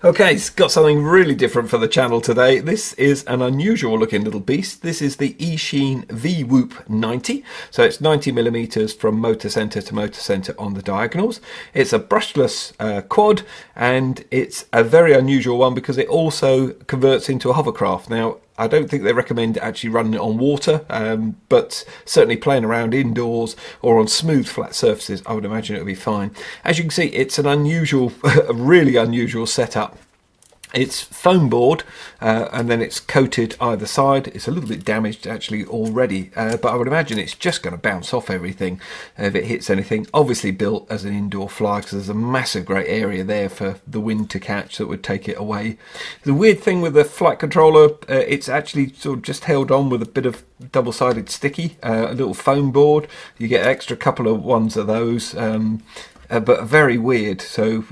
Okay, it's got something really different for the channel today. This is an unusual looking little beast. This is the Eachine VWhoop 90. So it's 90mm from motor center to motor center on the diagonals. It's a brushless quad, and it's a very unusual one because it also converts into a hovercraft. Now, I don't think they recommend actually running it on water, but certainly playing around indoors or on smooth flat surfaces, I would imagine it would be fine. As you can see, it's an unusual, a really unusual setup. It's foam board, and then it's coated either side. It's a little bit damaged actually already, but I would imagine it's just going to bounce off everything if it hits anything. Obviously built as an indoor fly because there's a massive great area there for the wind to catch that would take it away. The weird thing with the flight controller, it's actually sort of just held on with a bit of double-sided sticky, a little foam board. You get an extra couple of ones of those. But very weird, so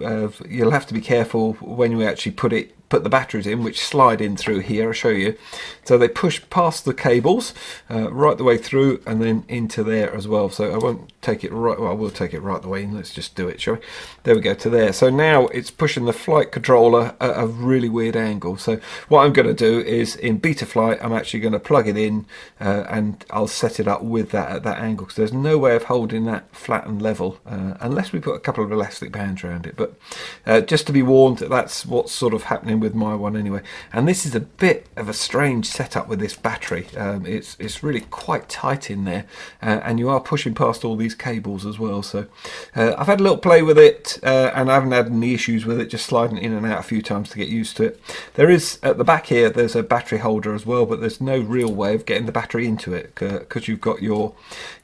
you'll have to be careful when you actually put the batteries in, which slide in through here. I'll show you. So they push past the cables right the way through and then into there as well. So I won't take it right, well I will take it right the way in. Let's just do it, shall we? There we go, to there. So now it's pushing the flight controller at a really weird angle. So what I'm going to do is in Betaflight I'm actually going to plug it in and I'll set it up with that at that angle, because there's no way of holding that flat and level unless we put a couple of elastic bands around it. But just to be warned, that's what's sort of happening with my one anyway. And this is a bit of a strange setup with this battery. It's really quite tight in there, and you are pushing past all these cables as well. So I've had a little play with it, and I haven't had any issues with it, just sliding in and out a few times to get used to it. There is, at the back here, there's a battery holder as well, but there's no real way of getting the battery into it because you've got your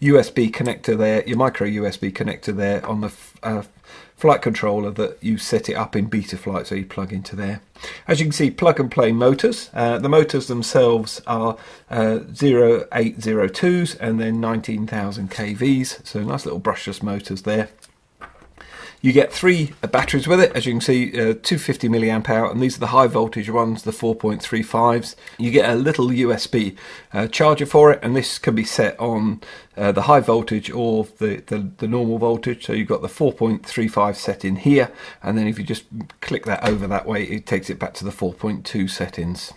USB connector there, your micro USB connector there on the flight controller that you set it up in Betaflight, so you plug into there. As you can see, plug and play motors. The motors themselves are 0802s and then 19,000 kVs, so nice little brushless motors there. You get 3 batteries with it, as you can see, 250 milliamp hour, and these are the high voltage ones, the 4.35s. You get a little USB charger for it, and this can be set on the high voltage or the normal voltage. So you've got the 4.35 set in here, and then if you just click that over that way, it takes it back to the 4.2 settings.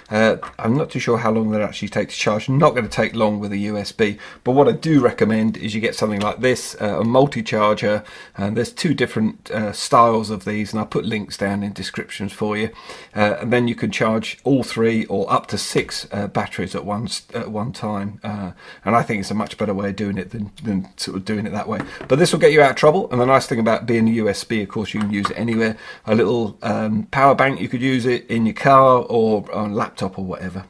I'm not too sure how long that actually takes to charge. Not going to take long with a USB, but what I do recommend is you get something like this, a multi-charger, and there's 2 different styles of these, and I'll put links down in descriptions for you, and then you can charge all 3 or up to 6 batteries at one time, and I think it's a much better way of doing it than sort of doing it that way. But this will get you out of trouble, and the nice thing about being a USB, of course, you can use it anywhere. A little power bank, you could use it in your car or on laptop or whatever.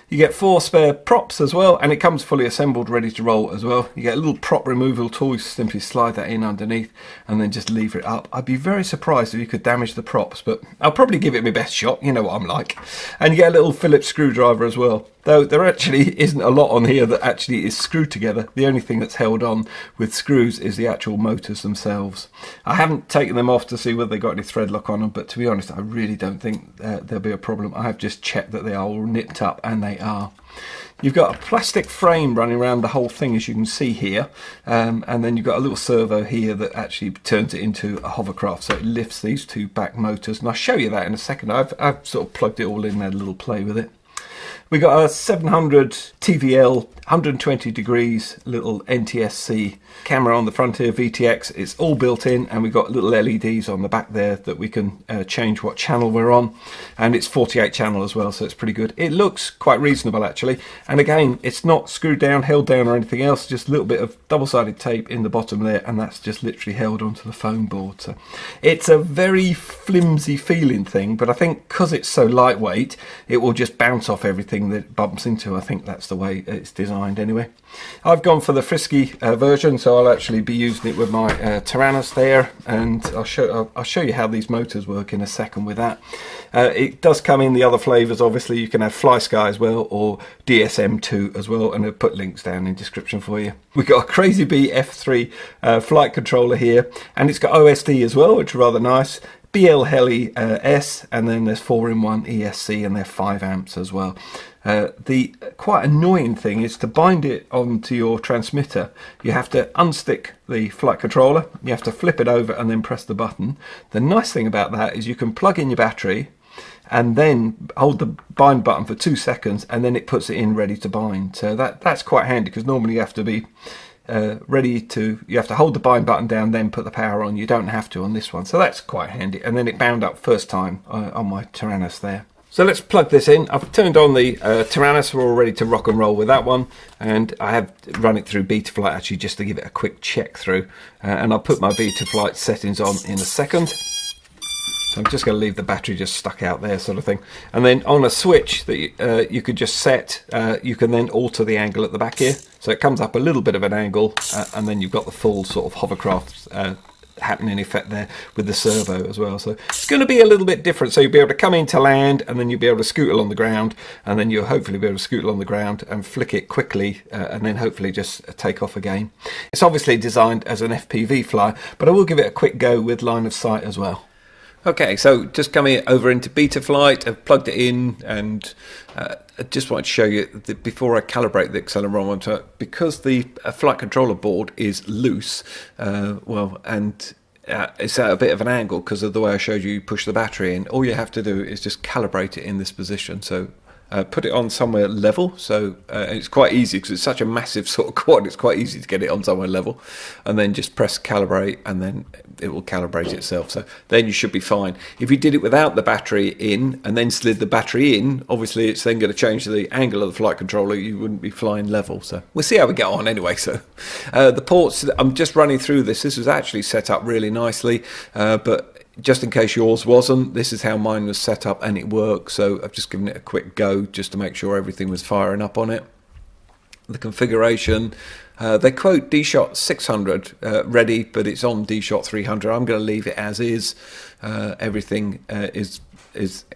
You get 4 spare props as well, and it comes fully assembled, ready to roll as well. You get a little prop removal tool. You simply slide that in underneath and then just lever it up. I'd be very surprised if you could damage the props, but I'll probably give it my best shot. You know what I'm like. And you get a little Phillips screwdriver as well, though there actually isn't a lot on here that actually is screwed together. The only thing that's held on with screws is the actual motors themselves. I haven't taken them off to see whether they got any thread lock on them, but to be honest, I really don't think there'll be a problem. I have just checked that they are all nipped up, and they are. You've got a plastic frame running around the whole thing, as you can see here, and then you've got a little servo here that actually turns it into a hovercraft, so it lifts these 2 back motors, and I'll show you that in a second. I've sort of plugged it all in, had a little play with it. We got a 700 TVL 120 degrees little NTSC camera on the front here, VTX. It's all built in, and we've got little LEDs on the back there that we can change what channel we're on, and it's 48 channel as well, so it's pretty good. It looks quite reasonable actually, and again, it's not screwed down, held down or anything else, just a little bit of double-sided tape in the bottom there, and that's just literally held onto the foam board. So it's a very flimsy feeling thing, but I think because it's so lightweight, it will just bounce off everything that it bumps into. I think that's the way it's designed anyway. I've gone for the Frsky version, so I'll actually be using it with my Tyrannus there, and I'll show you how these motors work in a second with that. It does come in the other flavours, obviously. You can have Flysky as well, or DSM2 as well, and I'll put links down in the description for you. We've got a CrazyBee F3 flight controller here, and it's got OSD as well, which is rather nice. BL Heli S, and then there's 4-in-1 ESC, and they're 5 amps as well. The quite annoying thing is to bind it onto your transmitter. You have to unstick the flight controller, you have to flip it over and then press the button. The nice thing about that is you can plug in your battery and then hold the bind button for 2 seconds and then it puts it in ready to bind. So that's quite handy, because normally you have to be you have to hold the bind button down, then put the power on. You don't have to on this one, so that's quite handy. And then it bound up first time on my Tyrannus there. So let's plug this in. I've turned on the Tyrannus. We're all ready to rock and roll with that one, and I have run it through Betaflight actually just to give it a quick check through, and I'll put my Betaflight settings on in a second. So I'm just going to leave the battery just stuck out there, sort of thing. And then on a switch that you could just set, you can then alter the angle at the back here. So it comes up a little bit of an angle, and then you've got the full sort of hovercraft happening effect there with the servo as well. So it's going to be a little bit different. So you'll be able to come into land, and then you'll be able to scoot along the ground, and then you'll hopefully be able to scoot along the ground and flick it quickly, and then hopefully just take off again. It's obviously designed as an FPV flyer, but I will give it a quick go with line of sight as well. Okay, so just coming over into Betaflight, I've plugged it in, and I just want to show you that before I calibrate the accelerometer, because the flight controller board is loose, it's at a bit of an angle because of the way I showed you push the battery in. All you have to do is just calibrate it in this position. So put it on somewhere level, so it's quite easy because it's such a massive sort of quad, it's quite easy to get it on somewhere level, and then just press calibrate and then it will calibrate itself. So then you should be fine. If you did it without the battery in and then slid the battery in, obviously it's then going to change the angle of the flight controller. You wouldn't be flying level. So we'll see how we get on anyway. So the ports, I'm just running through this. This was actually set up really nicely, but just in case yours wasn't, this is how mine was set up and it works. So I've just given it a quick go just to make sure everything was firing up on it. The configuration, they quote D-Shot 600 ready, but it's on D-Shot 300. I'm going to leave it as is. Everything is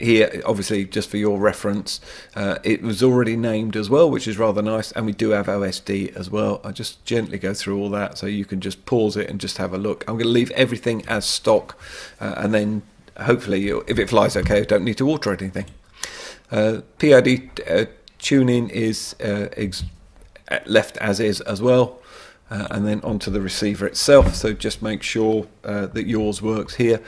here, obviously, just for your reference. It was already named as well, which is rather nice, and we do have OSD as well. I just gently go through all that so you can just pause it and just have a look. I'm going to leave everything as stock, and then hopefully if it flies okay, I don't need to alter anything. PID tuning is left as is as well. And then onto the receiver itself, so just make sure that yours works here.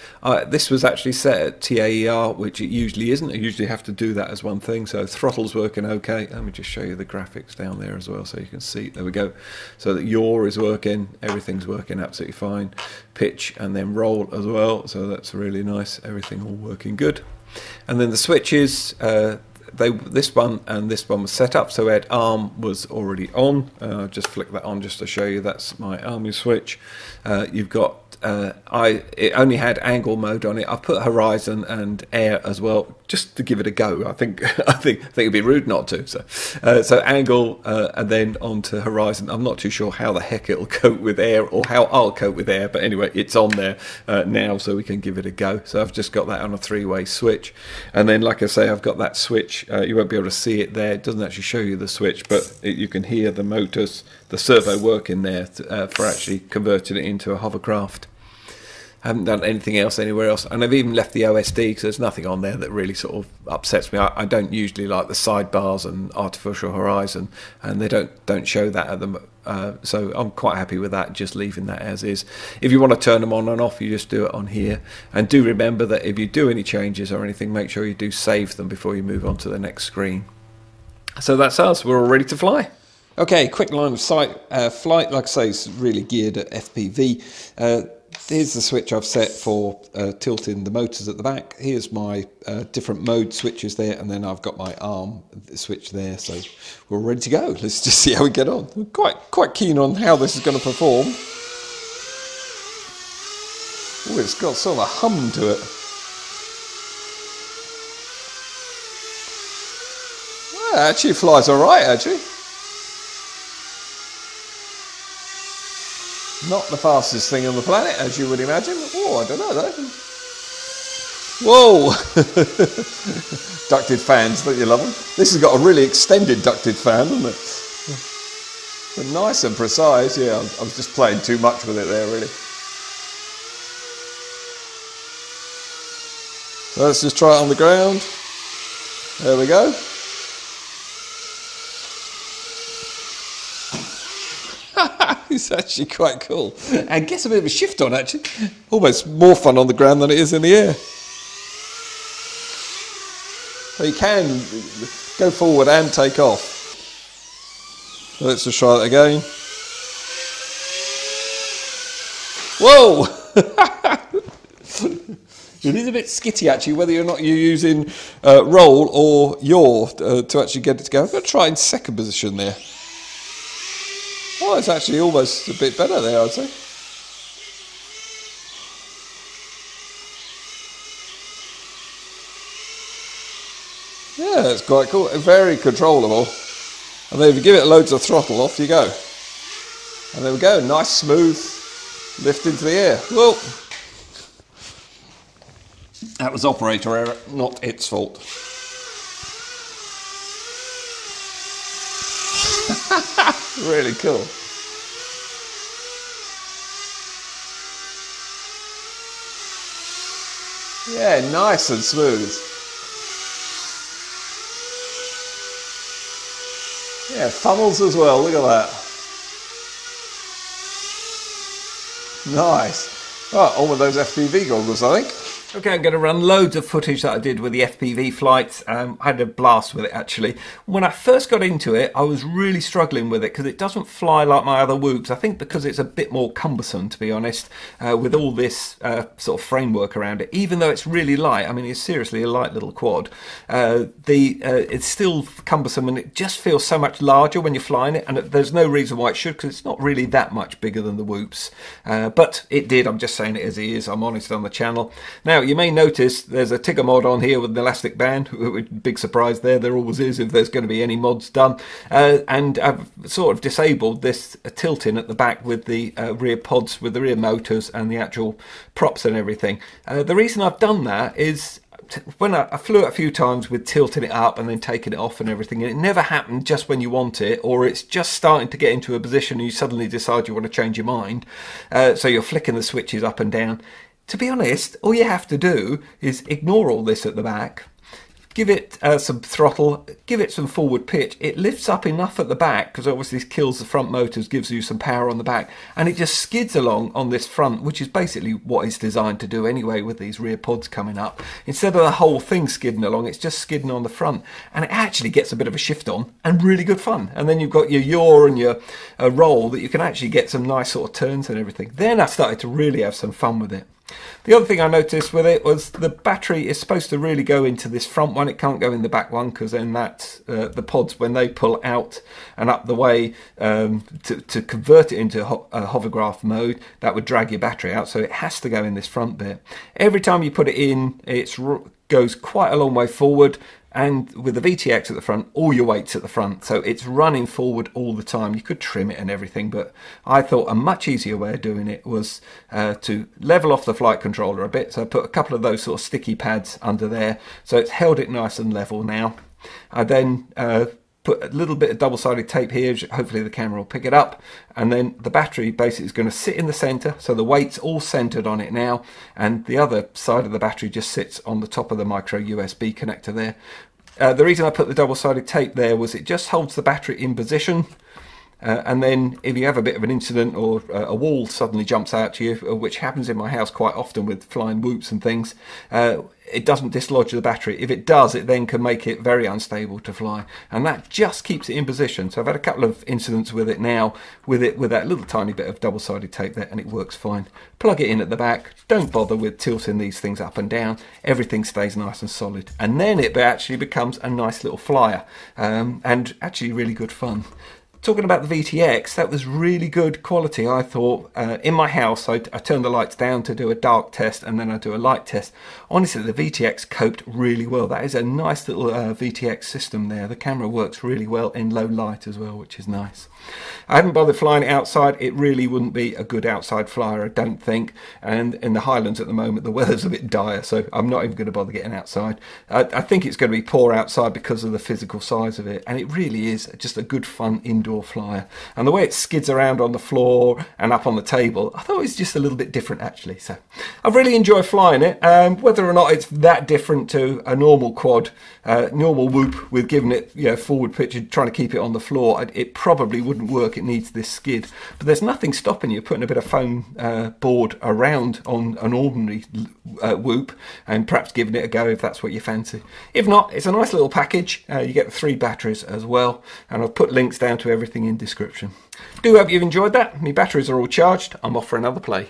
This was actually set at TAER, which it usually isn't. I usually have to do that as one thing. So throttle's working okay. Let me just show you the graphics down there as well so you can see. There we go. So that yaw is working, everything's working absolutely fine. Pitch and then roll as well, so that's really nice. Everything all working good. And then the switches, this one and this one was set up, so we had arm was already on. Just flick that on just to show you that's my army switch. You've got it only had angle mode on it. I put horizon and air as well just to give it a go. I think it'd be rude not to. So angle and then onto horizon. I'm not too sure how the heck it'll cope with air or how I'll cope with air, but anyway, it's on there now, so we can give it a go. So I've just got that on a 3-way switch, and then like I say, I've got that switch. You won't be able to see it there. It doesn't actually show you the switch, but you can hear the motors, the servo working there for actually converting it into a hovercraft. I haven't done anything else anywhere else, and I've even left the OSD because there's nothing on there that really sort of upsets me. I don't usually like the sidebars and artificial horizon, and they don't show that at them. So I'm quite happy with that, just leaving that as is. If you want to turn them on and off, you just do it on here. And do remember that if you do any changes or anything, make sure you do save them before you move on to the next screen. So that's us. We're all ready to fly. Okay, quick line of sight flight. Like I say, it's really geared at FPV. Here's the switch I've set for tilting the motors at the back. Here's my different mode switches there, and then I've got my arm switch there. So we're ready to go. Let's just see how we get on. I'm quite keen on how this is going to perform. Oh, it's got sort of a hum to it. Well, actually flies all right, actually. Not the fastest thing on the planet, as you would imagine. Oh, I don't know though. Whoa! Ducted fans, don't you love them? This has got a really extended ducted fan, hasn't it? But nice and precise. Yeah, I was just playing too much with it there, really. So let's just try it on the ground. There we go. It's actually quite cool. And gets a bit of a shift on, actually. Almost more fun on the ground than it is in the air. So you can go forward and take off. So let's just try that again. Whoa! It is a bit skitty, actually, whether or not you're using roll or yaw to actually get it to go. I'm going to try in second position there. Oh, it's actually almost a bit better there, I'd say. Yeah, it's quite cool. Very controllable. And then if you give it loads of throttle, off you go. And there we go. Nice, smooth lift into the air. Whoa. That was operator error, not its fault. Really cool. Yeah, nice and smooth. Yeah, funnels as well, look at that. Nice. Right, on with those FPV goggles, I think. Okay, I'm going to run loads of footage that I did with the FPV flights. I had a blast with it, actually. When I first got into it, I was really struggling with it because it doesn't fly like my other whoops. I think because it's a bit more cumbersome, to be honest, with all this sort of framework around it. Even though it's really light, I mean, it's seriously a light little quad, it's still cumbersome and it just feels so much larger when you're flying it. And there's no reason why it should, because it's not really that much bigger than the whoops. But it did. I'm just saying it as it is. I'm honest on the channel. Now, you may notice there's a Tigger mod on here with an elastic band. Big surprise there. There always is if there's going to be any mods done. And I've sort of disabled this tilting at the back with the rear pods, with the rear motors and the actual props and everything. The reason I've done that is when I flew it a few times with tilting it up and then taking it off and everything, and it never happened just when you want it, or it's just starting to get into a position and you suddenly decide you want to change your mind. So you're flicking the switches up and down. To be honest, all you have to do is ignore all this at the back, give it some throttle, give it some forward pitch. It lifts up enough at the back, because obviously this kills the front motors, gives you some power on the back, and it just skids along on this front, which is basically what it's designed to do anyway with these rear pods coming up. Instead of the whole thing skidding along, it's just skidding on the front, and it actually gets a bit of a shift on and really good fun. And then you've got your yaw and your roll that you can actually get some nice sort of turns and everything. Then I started to really have some fun with it. The other thing I noticed with it was the battery is supposed to really go into this front one. It can't go in the back one, because then that the pods, when they pull out and up the way to convert it into hovercraft mode, that would drag your battery out. So it has to go in this front bit. Every time you put it in, it goes quite a long way forward. And with the VTX at the front, all your weight's at the front, so it's running forward all the time. You could trim it and everything, but I thought a much easier way of doing it was to level off the flight controller a bit. So I put a couple of those sort of sticky pads under there, so it's held it nice and level now. I then put a little bit of double-sided tape here, hopefully the camera will pick it up, and then the battery basically is going to sit in the center, so the weight's all centered on it now, and the other side of the battery just sits on the top of the micro USB connector there. The reason I put the double-sided tape there was it just holds the battery in position, and then if you have a bit of an incident or a wall suddenly jumps out to you, which happens in my house quite often with flying whoops and things, it doesn't dislodge the battery. If it does, it then can make it very unstable to fly, and that just keeps it in position. So I've had a couple of incidents with it now, with that little tiny bit of double-sided tape there, and it works fine. Plug it in at the back, don't bother with tilting these things up and down, everything stays nice and solid, and then it actually becomes a nice little flyer, and actually really good fun. Talking about the VTX, that was really good quality, I thought. In my house, I turned the lights down to do a dark test, and then I do a light test. Honestly, the VTX coped really well. That is a nice little VTX system there. The camera works really well in low light as well, which is nice. I haven't bothered flying it outside. It really wouldn't be a good outside flyer, I don't think. And in the Highlands at the moment, the weather's a bit dire, so I'm not even going to bother getting outside. I think it's going to be poor outside because of the physical size of it, and it really is just a good fun indoor indoor flyer. And the way it skids around on the floor and up on the table, I thought it was just a little bit different actually. So I've really enjoyed flying it. Whether or not it's that different to a normal quad, normal whoop with giving it, you know, forward pitch and trying to keep it on the floor, it probably wouldn't work. It needs this skid. But there's nothing stopping you putting a bit of foam board around on an ordinary whoop and perhaps giving it a go if that's what you fancy. If not, it's a nice little package. You get 3 batteries as well, and I've put links down to everything in description. Do hope you've enjoyed that. My batteries are all charged. I'm off for another play.